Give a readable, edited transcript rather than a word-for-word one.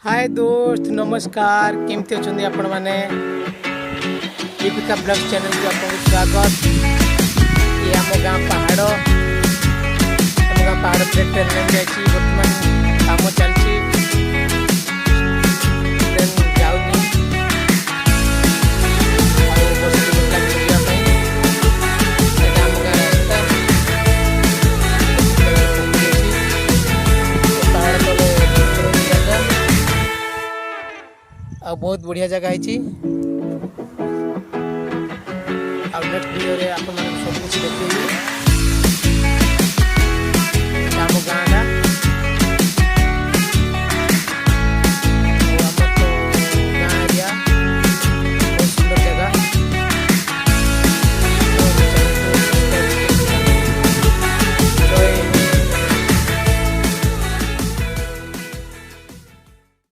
हाय दोस्त नमस्कार केमती अच्छा आपण मैंने दीपिका ब्लॉग चैनल को आपको स्वागत। ये आम गाँ पहाड़ ट्रेन लाइन जाइए बर्तमान काम चलती ट्रेन जाऊनी आ बहुत बढ़िया जगह है नेक्स्ट वीडियो रे आप सब कुछ देखिए।